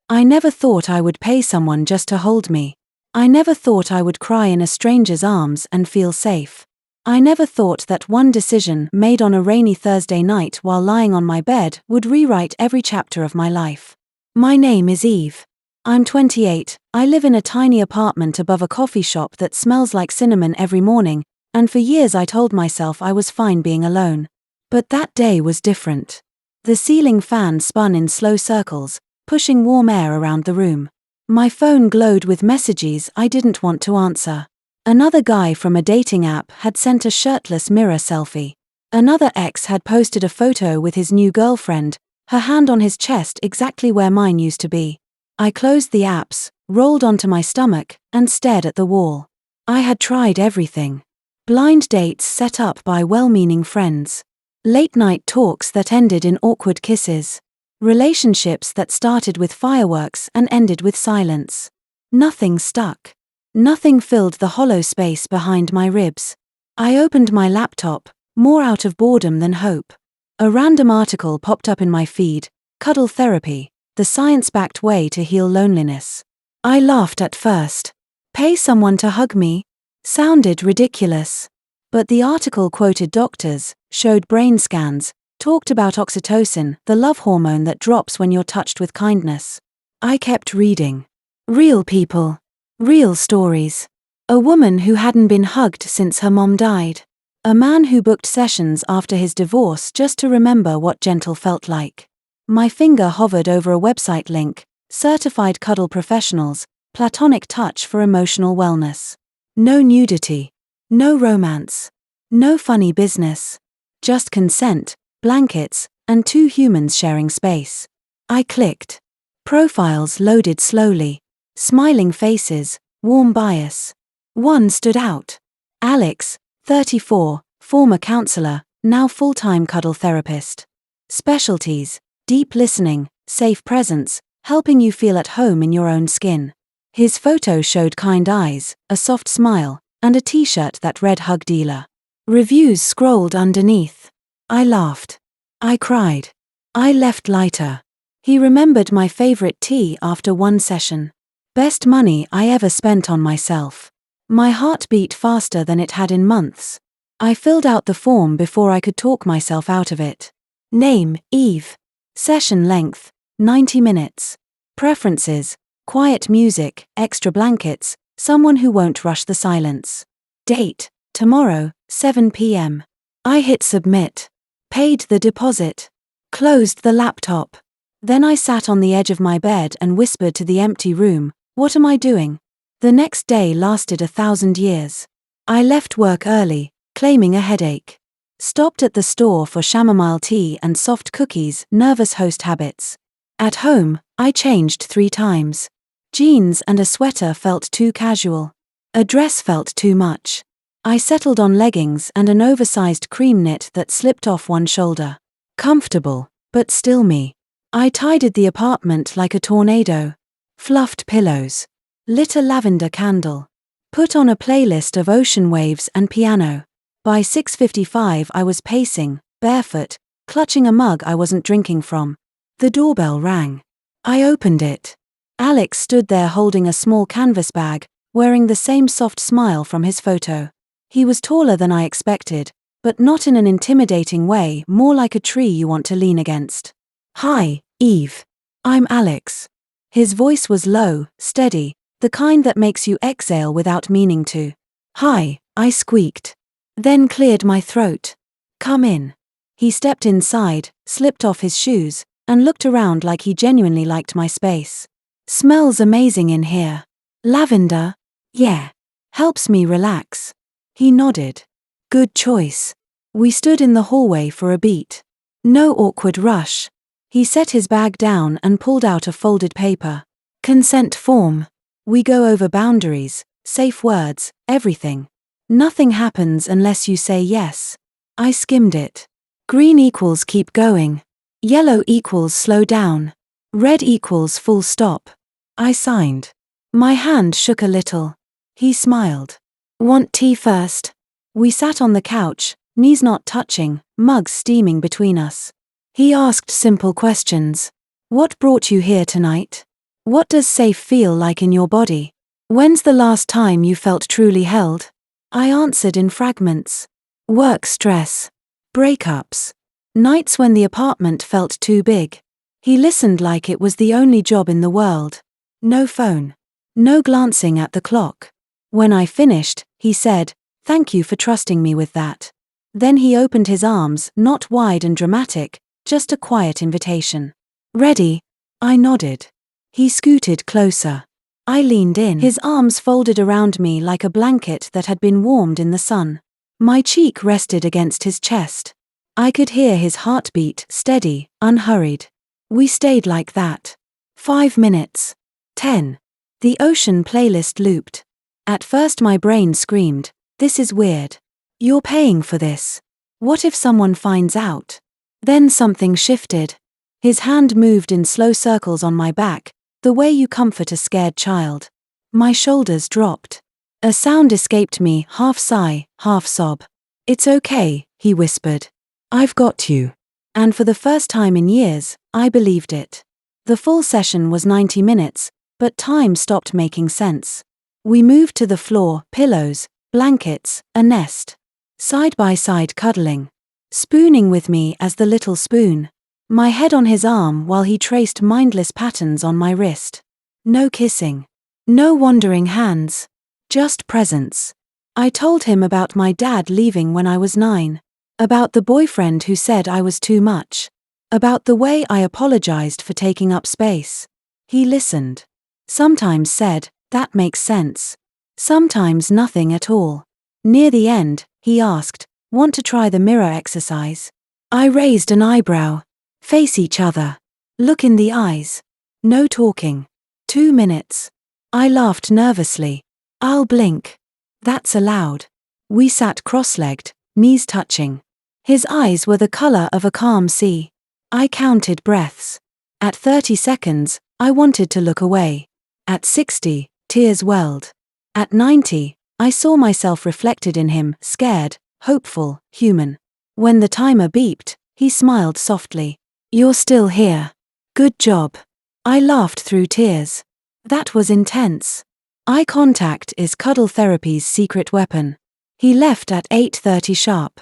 I never thought I would pay someone just to hold me. I never thought I would cry in a stranger's arms and feel safe. I never thought that one decision made on a rainy Thursday night while lying on my bed would rewrite every chapter of my life. My name is Eve. I'm 28, I live in a tiny apartment above a coffee shop that smells like cinnamon every morning, and for years I told myself I was fine being alone. But that day was different. The ceiling fan spun in slow circles, pushing warm air around the room. My phone glowed with messages I didn't want to answer. Another guy from a dating app had sent a shirtless mirror selfie. Another ex had posted a photo with his new girlfriend, her hand on his chest exactly where mine used to be. I closed the apps, rolled onto my stomach, and stared at the wall. I had tried everything. Blind dates set up by well-meaning friends. Late-night talks that ended in awkward kisses. Relationships that started with fireworks and ended with silence. Nothing stuck. Nothing filled the hollow space behind my ribs. I opened my laptop, more out of boredom than hope. A random article popped up in my feed, Cuddle Therapy, the science-backed way to heal loneliness. I laughed at first. Pay someone to hug me? Sounded ridiculous. But the article quoted doctors, showed brain scans, talked about oxytocin, the love hormone that drops when you're touched with kindness. I kept reading. Real people. Real stories. A woman who hadn't been hugged since her mom died. A man who booked sessions after his divorce just to remember what gentle felt like. My finger hovered over a website link, Certified Cuddle Professionals, Platonic Touch for Emotional Wellness. No nudity. No romance. No funny business. Just consent, blankets, and two humans sharing space. I clicked. Profiles loaded slowly. Smiling faces, warm bias. One stood out. Alex, 34, former counselor, now full-time cuddle therapist. Specialties: deep listening, safe presence, helping you feel at home in your own skin. His photo showed kind eyes, a soft smile, and a t-shirt that read Hug Dealer. Reviews scrolled underneath. I laughed. I cried. I left lighter. He remembered my favorite tea after one session. Best money I ever spent on myself. My heart beat faster than it had in months. I filled out the form before I could talk myself out of it. Name, Eve. Session length, 90 minutes. Preferences: quiet music, extra blankets, someone who won't rush the silence. Date: tomorrow, 7 p.m. I hit submit. Paid the deposit. Closed the laptop. Then I sat on the edge of my bed and whispered to the empty room, "What am I doing?" The next day lasted 1,000 years. I left work early, claiming a headache. Stopped at the store for chamomile tea and soft cookies, nervous host habits. At home, I changed 3 times. Jeans and a sweater felt too casual. A dress felt too much. I settled on leggings and an oversized cream knit that slipped off one shoulder. Comfortable, but still me. I tidied the apartment like a tornado. Fluffed pillows. Lit a lavender candle. Put on a playlist of ocean waves and piano. By 6:55 I was pacing, barefoot, clutching a mug I wasn't drinking from. The doorbell rang. I opened it. Alex stood there holding a small canvas bag, wearing the same soft smile from his photo. He was taller than I expected, but not in an intimidating way, more like a tree you want to lean against. "Hi, Eve. I'm Alex." His voice was low, steady, the kind that makes you exhale without meaning to. "Hi," I squeaked. Then cleared my throat. "Come in." He stepped inside, slipped off his shoes, and looked around like he genuinely liked my space. "Smells amazing in here. Lavender?" "Yeah. Helps me relax." He nodded. "Good choice." We stood in the hallway for a beat. No awkward rush. He set his bag down and pulled out a folded paper. "Consent form. We go over boundaries, safe words, everything. Nothing happens unless you say yes." I skimmed it. Green equals keep going. Yellow equals slow down. Red equals full stop. I signed. My hand shook a little. He smiled. "Want tea first?" We sat on the couch, knees not touching, mugs steaming between us. He asked simple questions. "What brought you here tonight?" What does safe feel like in your body? When's the last time you felt truly held? I answered in fragments. Work stress. Breakups. Nights when the apartment felt too big. He listened like it was the only job in the world. No phone. No glancing at the clock. When I finished, he said, "Thank you for trusting me with that." Then he opened his arms, not wide and dramatic, just a quiet invitation. Ready? I nodded. He scooted closer. I leaned in, his arms folded around me like a blanket that had been warmed in the sun. My cheek rested against his chest. I could hear his heartbeat, steady, unhurried. We stayed like that. 5 minutes. 10. The ocean playlist looped. At first my brain screamed, "This is weird. You're paying for this. What if someone finds out?" Then something shifted. His hand moved in slow circles on my back, the way you comfort a scared child. My shoulders dropped. A sound escaped me, half sigh, half sob. "It's okay," he whispered. "I've got you." And for the first time in years, I believed it. The full session was 90 minutes, but time stopped making sense. We moved to the floor, pillows, blankets, a nest. Side by side cuddling. Spooning with me as the little spoon. My head on his arm while he traced mindless patterns on my wrist. No kissing. No wandering hands. Just presence. I told him about my dad leaving when I was 9. About the boyfriend who said I was too much. About the way I apologized for taking up space. He listened. Sometimes said, "That makes sense." Sometimes nothing at all. Near the end, he asked, "Want to try the mirror exercise?" I raised an eyebrow. Face each other. Look in the eyes. No talking. 2 minutes. I laughed nervously. "I'll blink." "That's allowed." We sat cross-legged, knees touching. His eyes were the color of a calm sea. I counted breaths. At 30 seconds, I wanted to look away. At 60, tears welled. At 90, I saw myself reflected in him, scared, hopeful, human. When the timer beeped, he smiled softly. "You're still here. Good job." I laughed through tears. That was intense. Eye contact is cuddle therapy's secret weapon. He left at 8:30 sharp.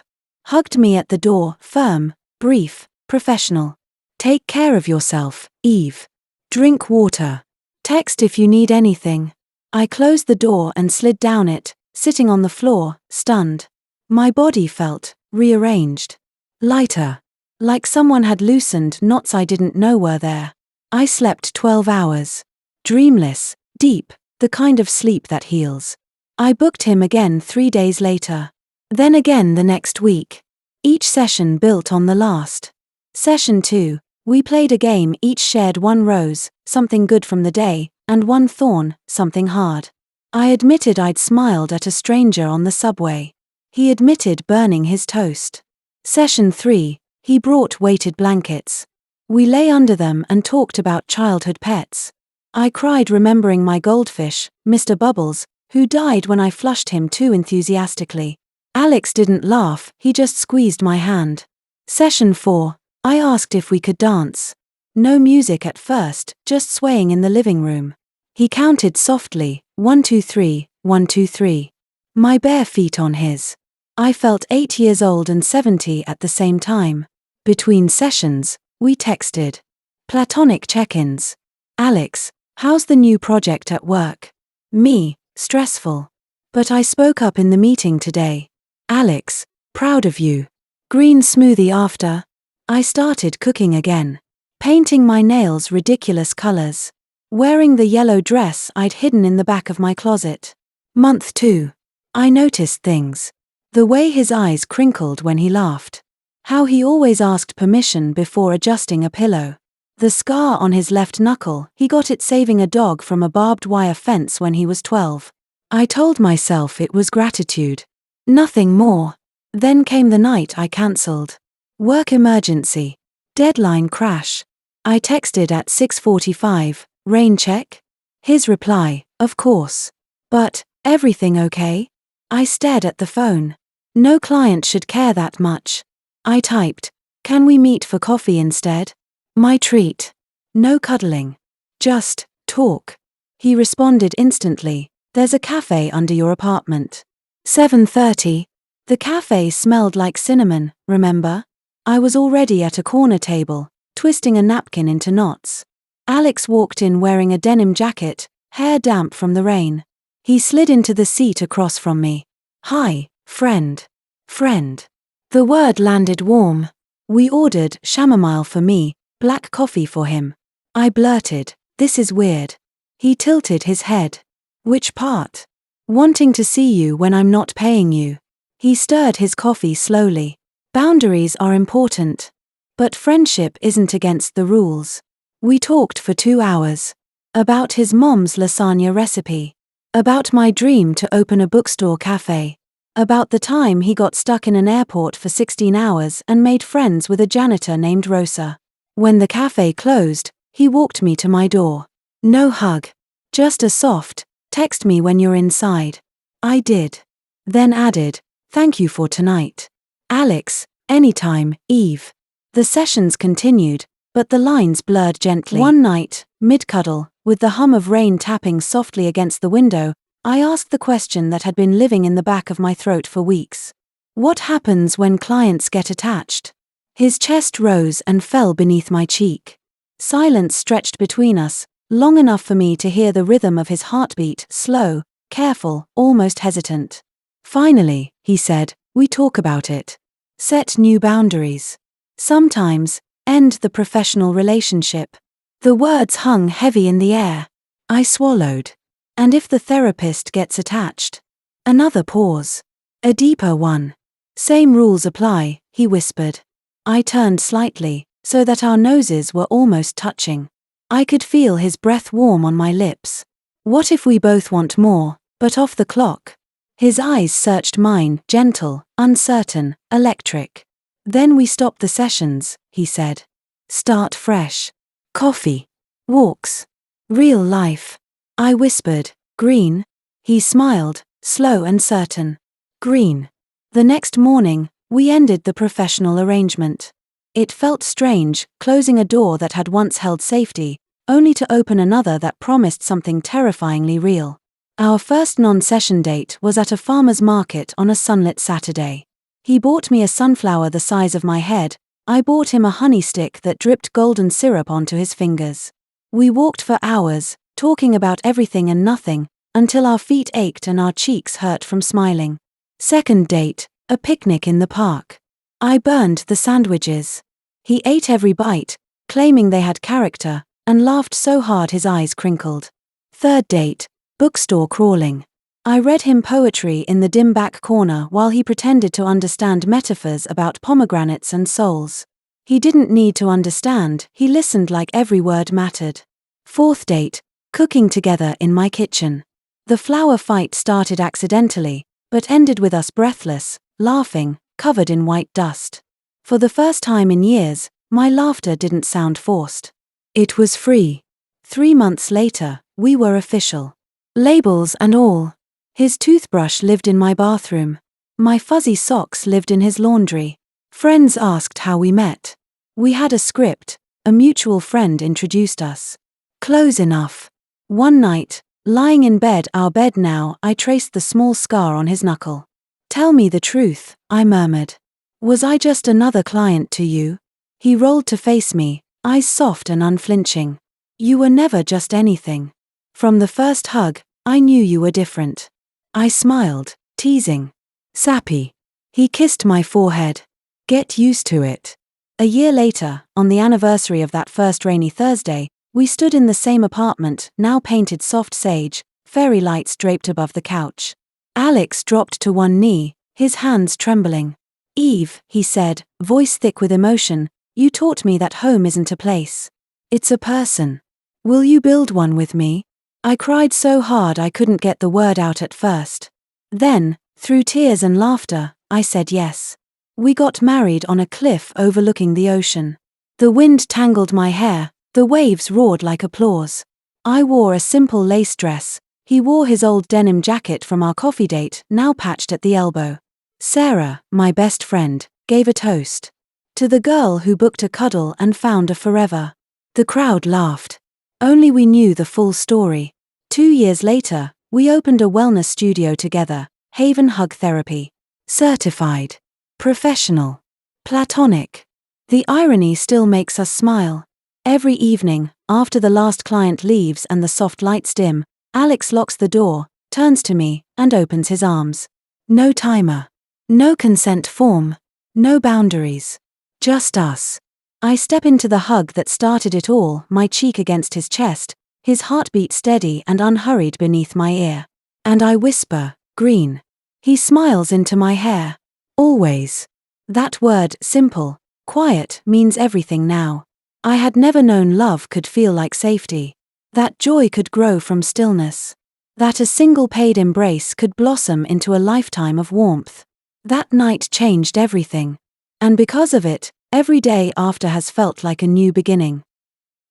Hugged me at the door, firm, brief, professional. "Take care of yourself, Eve. Drink water. Text if you need anything." I closed the door and slid down it, sitting on the floor, stunned. My body felt rearranged. Lighter. Like someone had loosened knots I didn't know were there. I slept 12 hours. Dreamless, deep, the kind of sleep that heals. I booked him again 3 days later. Then again the next week. Each session built on the last. Session 2, we played a game, each shared one rose, something good from the day, and one thorn, something hard. I admitted I'd smiled at a stranger on the subway. He admitted burning his toast. Session 3, he brought weighted blankets. We lay under them and talked about childhood pets. I cried remembering my goldfish, Mr. Bubbles, who died when I flushed him too enthusiastically. Alex didn't laugh, he just squeezed my hand. Session 4, I asked if we could dance. No music at first, just swaying in the living room. He counted softly, 1 2 3, 1 2 3. My bare feet on his. I felt 8 years old and 70 at the same time. Between sessions, we texted. Platonic check-ins. Alex, how's the new project at work? Me, stressful. But I spoke up in the meeting today. Alex, proud of you. Green smoothie after. I started cooking again. Painting my nails ridiculous colors. Wearing the yellow dress I'd hidden in the back of my closet. Month 2. I noticed things. The way his eyes crinkled when he laughed. How he always asked permission before adjusting a pillow. The scar on his left knuckle, he got it saving a dog from a barbed wire fence when he was 12. I told myself it was gratitude. Nothing more. Then came the night I cancelled. Work emergency. Deadline crash. I texted at 6:45, rain check? His reply, of course. But, everything okay? I stared at the phone. No client should care that much. I typed, can we meet for coffee instead? My treat. No cuddling. Just, Talk. He responded instantly. There's a cafe under your apartment. 7:30. The cafe smelled like cinnamon, remember? I was already at a corner table, twisting a napkin into knots. Alex walked in wearing a denim jacket, hair damp from the rain. He slid into the seat across from me. Hi, friend. Friend. The word landed warm. We ordered chamomile for me, black coffee for him. I blurted, this is weird. He tilted his head. Which part? Wanting to see you when I'm not paying you. He stirred his coffee slowly. Boundaries are important. But friendship isn't against the rules. We talked for 2 hours. About his mom's lasagna recipe. About my dream to open a bookstore cafe. About the time he got stuck in an airport for 16 hours and made friends with a janitor named Rosa. When the cafe closed, he walked me to my door. No hug. Just a soft, text me when you're inside. I did. Then added, thank you for tonight. Alex, anytime, Eve. The sessions continued, but the lines blurred gently. One night, mid-cuddle, with the hum of rain tapping softly against the window, I asked the question that had been living in the back of my throat for weeks. What happens when clients get attached? His chest rose and fell beneath my cheek. Silence stretched between us, long enough for me to hear the rhythm of his heartbeat, slow, careful, almost hesitant. Finally, he said, we talk about it. Set new boundaries. Sometimes, end the professional relationship. The words hung heavy in the air. I swallowed. And if the therapist gets attached? Another pause. A deeper one. Same rules apply, he whispered. I turned slightly, so that our noses were almost touching. I could feel his breath warm on my lips. What if we both want more, but off the clock? His eyes searched mine, gentle, uncertain, electric. Then we stop the sessions, he said. Start fresh. Coffee. Walks. Real life. I whispered, green. He smiled, slow and certain. Green. The next morning, we ended the professional arrangement. It felt strange, closing a door that had once held safety, only to open another that promised something terrifyingly real. Our first non-session date was at a farmer's market on a sunlit Saturday. He bought me a sunflower the size of my head. I bought him a honey stick that dripped golden syrup onto his fingers. We walked for hours, talking about everything and nothing, until our feet ached and our cheeks hurt from smiling. Second date, a picnic in the park. I burned the sandwiches. He ate every bite, claiming they had character, and laughed so hard his eyes crinkled. Third date, bookstore crawling. I read him poetry in the dim back corner while he pretended to understand metaphors about pomegranates and souls. He didn't need to understand, he listened like every word mattered. Fourth date, cooking together in my kitchen. The flour fight started accidentally, but ended with us breathless, laughing, covered in white dust. For the first time in years, my laughter didn't sound forced. It was free. 3 months later, we were official. Labels and all. His toothbrush lived in my bathroom. My fuzzy socks lived in his laundry. Friends asked how we met. We had a script. A mutual friend introduced us. Close enough. One night, lying in bed, our bed now, I traced the small scar on his knuckle. Tell me the truth, I murmured. Was I just another client to you? He rolled to face me, eyes soft and unflinching. You were never just anything. From the first hug, I knew you were different. I smiled, teasing. Sappy. He kissed my forehead. Get used to it. A year later, on the anniversary of that first rainy Thursday, we stood in the same apartment, now painted soft sage, fairy lights draped above the couch. Alex dropped to one knee, his hands trembling. Eve, he said, voice thick with emotion, you taught me that home isn't a place. It's a person. Will you build one with me? I cried so hard I couldn't get the word out at first. Then, through tears and laughter, I said yes. We got married on a cliff overlooking the ocean. The wind tangled my hair, the waves roared like applause. I wore a simple lace dress. He wore his old denim jacket from our coffee date, now patched at the elbow. Sarah, my best friend, gave a toast. To the girl who booked a cuddle and found a forever. The crowd laughed. Only we knew the full story. 2 years later, we opened a wellness studio together, Haven Hug Therapy. Certified. Professional. Platonic. The irony still makes us smile. Every evening, after the last client leaves and the soft lights dim, Alex locks the door, turns to me, and opens his arms. No timer. No consent form. No boundaries. Just us. I step into the hug that started it all, my cheek against his chest, his heartbeat steady and unhurried beneath my ear. And I whisper, green. He smiles into my hair. Always. That word, simple, quiet, means everything now. I had never known love could feel like safety. That joy could grow from stillness. That a single paid embrace could blossom into a lifetime of warmth. That night changed everything. And because of it, every day after has felt like a new beginning.